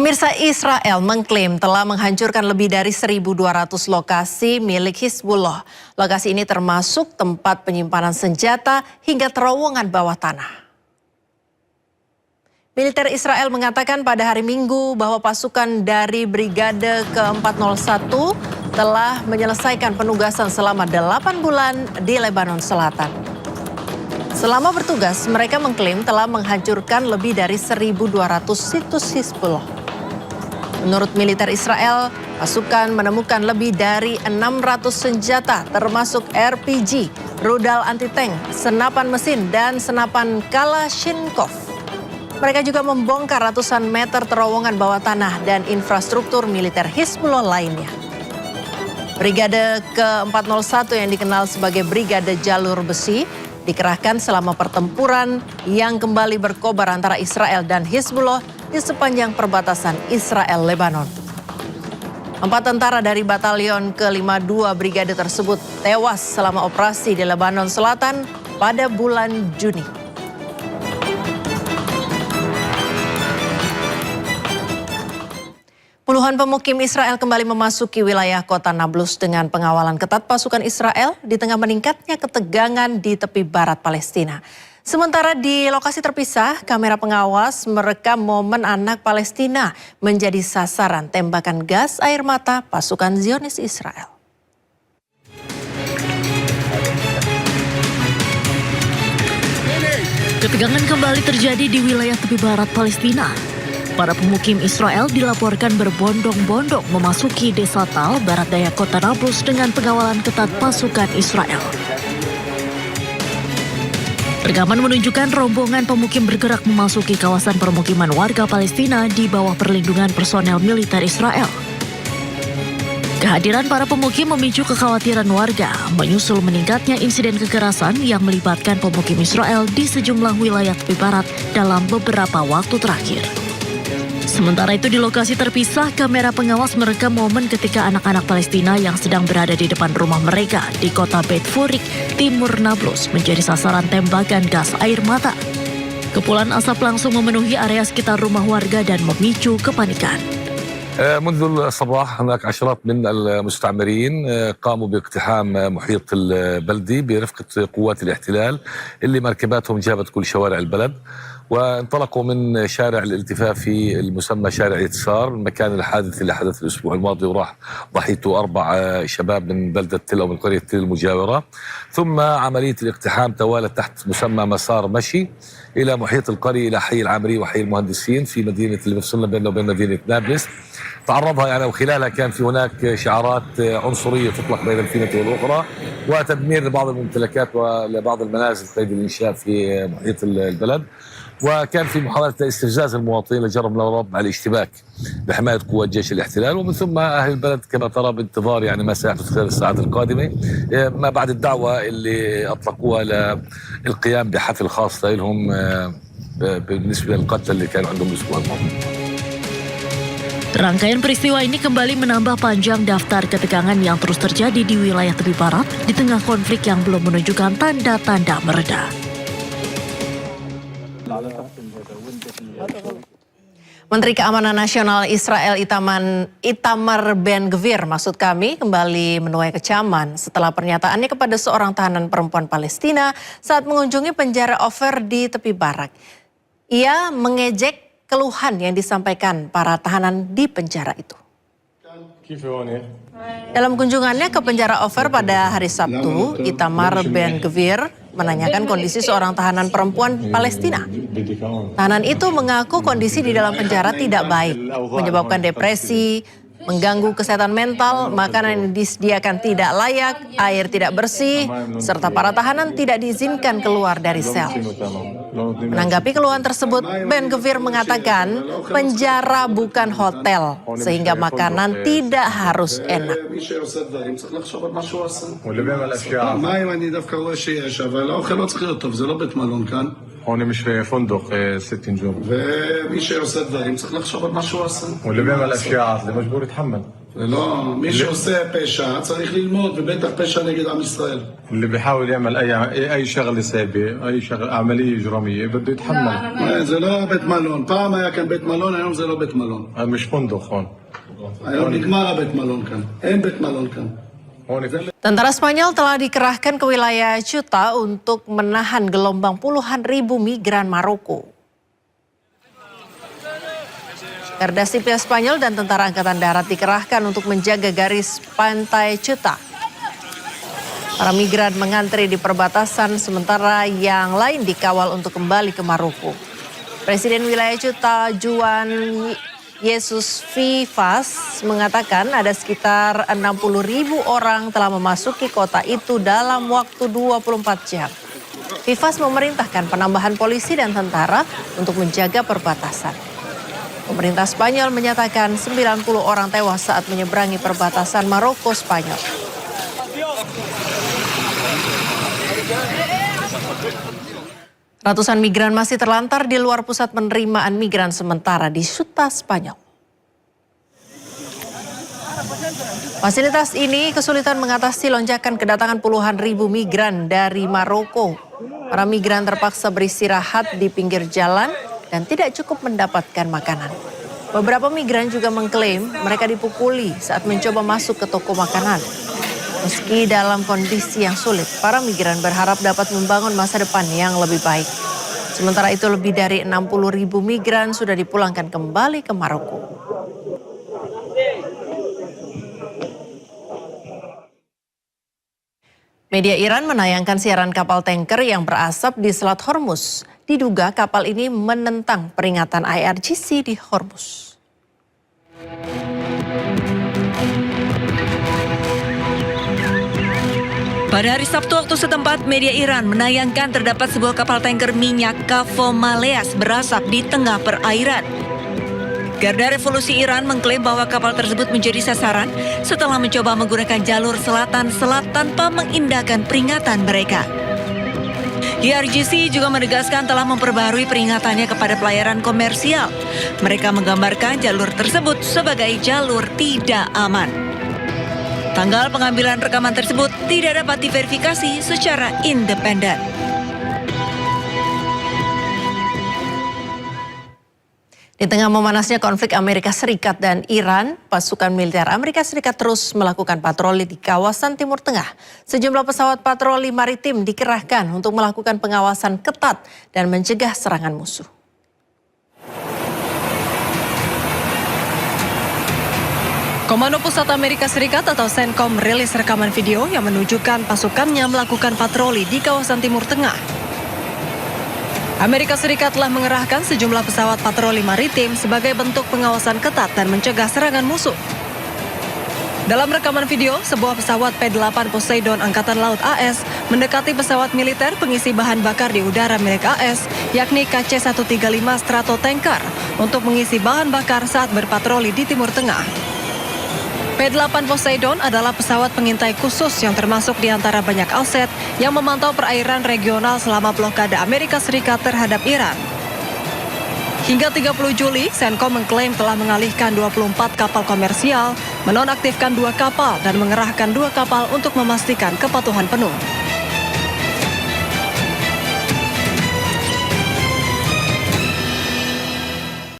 Pemirsa, Israel mengklaim telah menghancurkan lebih dari 1.200 lokasi milik Hizbullah. Lokasi ini termasuk tempat penyimpanan senjata hingga terowongan bawah tanah. Militer Israel mengatakan pada hari Minggu bahwa pasukan dari Brigade ke-401 telah menyelesaikan penugasan selama 8 bulan di Lebanon Selatan. Selama bertugas, mereka mengklaim telah menghancurkan lebih dari 1.200 situs Hizbullah. Menurut militer Israel, pasukan menemukan lebih dari 600 senjata termasuk RPG, rudal anti-tank, senapan mesin, dan senapan Kalashnikov. Mereka juga membongkar ratusan meter terowongan bawah tanah dan infrastruktur militer Hizbullah lainnya. Brigade ke-401 yang dikenal sebagai Brigade Jalur Besi dikerahkan selama pertempuran yang kembali berkobar antara Israel dan Hizbullah di sepanjang perbatasan Israel-Lebanon. 4 tentara dari batalion ke-52 brigade tersebut tewas selama operasi di Lebanon Selatan pada bulan Juni. Puluhan pemukim Israel kembali memasuki wilayah kota Nablus dengan pengawalan ketat pasukan Israel di tengah meningkatnya ketegangan di tepi barat Palestina. Sementara di lokasi terpisah, kamera pengawas merekam momen anak Palestina menjadi sasaran tembakan gas air mata pasukan Zionis Israel. Ketegangan kembali terjadi di wilayah tepi barat Palestina. Para pemukim Israel dilaporkan berbondong-bondong memasuki desa Tal, barat daya kota Nablus dengan pengawalan ketat pasukan Israel. Rekaman menunjukkan rombongan pemukim bergerak memasuki kawasan permukiman warga Palestina di bawah perlindungan personel militer Israel. Kehadiran para pemukim memicu kekhawatiran warga, menyusul meningkatnya insiden kekerasan yang melibatkan pemukim Israel di sejumlah wilayah tepi barat dalam beberapa waktu terakhir. Sementara itu di lokasi terpisah, kamera pengawas merekam momen ketika anak-anak Palestina yang sedang berada di depan rumah mereka di kota Beit Furik, timur Nablus, menjadi sasaran tembakan gas air mata. Kepulan asap langsung memenuhi area sekitar rumah warga dan memicu kepanikan. منذ الصباح هناك عشرات من المستعمرين قاموا باقتحام محيط البلدي برفقة قوات الاحتلال اللي مركباتهم جابت كل شوارع البلد وانطلقوا من شارع الالتفافي المسمى شارع يتسار، المكان الحادث اللي حدث الأسبوع الماضي وراح ضحيته 4 شباب من بلدة تل أو من قرية تل المجاورة. ثم عملية الاقتحام توالت تحت مسمى مسار مشي إلى محيط القرية، إلى حي العامري وحي المهندسين في مدينة اللي بفصلنا بيننا وبين مدينة نابلس. تعرضها يعني وخلالها كان في هناك شعارات عنصرية تطلق بين الفينة والأخرى وتدمير لبعض الممتلكات ولبعض المنازل قيد الإنشاء في محيط البلد. وكان في محاولة استفزاز المواطنين لجرب الرب على الاشتباك بحماية قوات جيش الاحتلال، ومن ثم أهل البلد كما ترى بانتظار يعني ما سيحدث خلال الساعات القادمة ما بعد الدعوة اللي أطلقوها للقيام بحفل خاص لهم بالنسبة للقتلى اللي كانوا عندهم الأسبوع الماضي. Rangkaian peristiwa ini kembali menambah panjang daftar ketegangan yang terus terjadi di wilayah tepi barat di tengah konflik yang belum menunjukkan tanda-tanda mereda. Menteri Keamanan Nasional Israel Itamar Ben-Gvir kembali menuai kecaman setelah pernyataannya kepada seorang tahanan perempuan Palestina saat mengunjungi penjara Ofer di tepi barat. Ia mengejek keluhan yang disampaikan para tahanan di penjara itu. Dalam kunjungannya ke penjara Ofer pada hari Sabtu, Itamar Ben-Gvir menanyakan kondisi seorang tahanan perempuan Palestina. Tahanan itu mengaku kondisi di dalam penjara tidak baik, menyebabkan depresi, mengganggu kesehatan mental, makanan yang disediakan tidak layak, air tidak bersih, serta para tahanan tidak diizinkan keluar dari sel. Menanggapi keluhan tersebut, Ben-Gvir mengatakan penjara bukan hotel, sehingga makanan tidak harus enak. هون مش في فندق 6 نجوم. ומי שעושה דברים צריך לחשוב על מה שהוא עושה. واللي بيعمل اشياء اللي مجبور يتحمل. לא, מי שעושה פשע צריך ללמוד, ובטח פשע נגד עם ישראל. اللي بيحاول يعمل اي شغله سيئه اي شغله عمليه اجراميه بده يتحمل. זה לא בית מלון, פעם היה כאן בית מלון, היום זה לא בית מלון. مش فندق هون. היום נגמר הבית מלון כאן, אין בית מלון כאן. Tentara Spanyol telah dikerahkan ke wilayah Ceuta untuk menahan gelombang puluhan ribu migran Maroko. Garda Sipil Spanyol dan Tentara Angkatan Darat dikerahkan untuk menjaga garis pantai Ceuta. Para migran mengantri di perbatasan sementara yang lain dikawal untuk kembali ke Maroko. Presiden wilayah Ceuta Juan Jesus Vivas mengatakan ada sekitar 60.000 orang telah memasuki kota itu dalam waktu 24 jam. Vivas memerintahkan penambahan polisi dan tentara untuk menjaga perbatasan. Pemerintah Spanyol menyatakan 90 orang tewas saat menyeberangi perbatasan Maroko-Spanyol. Ratusan migran masih terlantar di luar pusat penerimaan migran sementara di Ceuta, Spanyol. Fasilitas ini kesulitan mengatasi lonjakan kedatangan puluhan ribu migran dari Maroko. Para migran terpaksa beristirahat di pinggir jalan dan tidak cukup mendapatkan makanan. Beberapa migran juga mengklaim mereka dipukuli saat mencoba masuk ke toko makanan. Meski dalam kondisi yang sulit, para migran berharap dapat membangun masa depan yang lebih baik. Sementara itu lebih dari 60.000 migran sudah dipulangkan kembali ke Maroko. Media Iran menayangkan siaran kapal tanker yang berasap di Selat Hormuz. Diduga kapal ini menentang peringatan IRGC di Hormuz. Pada hari Sabtu waktu setempat, media Iran menayangkan terdapat sebuah kapal tanker minyak Kafo Maleas berasap di tengah perairan. Garda Revolusi Iran mengklaim bahwa kapal tersebut menjadi sasaran setelah mencoba menggunakan jalur selatan-selat tanpa mengindahkan peringatan mereka. IRGC juga menegaskan telah memperbaharui peringatannya kepada pelayaran komersial. Mereka menggambarkan jalur tersebut sebagai jalur tidak aman. Tanggal pengambilan rekaman tersebut tidak dapat diverifikasi secara independen. Di tengah memanasnya konflik Amerika Serikat dan Iran, pasukan militer Amerika Serikat terus melakukan patroli di kawasan Timur Tengah. Sejumlah pesawat patroli maritim dikerahkan untuk melakukan pengawasan ketat dan mencegah serangan musuh. Komando Pusat Amerika Serikat atau CENTCOM merilis rekaman video yang menunjukkan pasukannya melakukan patroli di kawasan Timur Tengah. Amerika Serikat telah mengerahkan sejumlah pesawat patroli maritim sebagai bentuk pengawasan ketat dan mencegah serangan musuh. Dalam rekaman video, sebuah pesawat P-8 Poseidon Angkatan Laut AS mendekati pesawat militer pengisi bahan bakar di udara milik AS, yakni KC-135 Stratotanker, untuk mengisi bahan bakar saat berpatroli di Timur Tengah. P-8 Poseidon adalah pesawat pengintai khusus yang termasuk di antara banyak aset yang memantau perairan regional selama blokade Amerika Serikat terhadap Iran. Hingga 30 Juli, CENTCOM mengklaim telah mengalihkan 24 kapal komersial, menonaktifkan 2 kapal dan mengerahkan 2 kapal untuk memastikan kepatuhan penuh.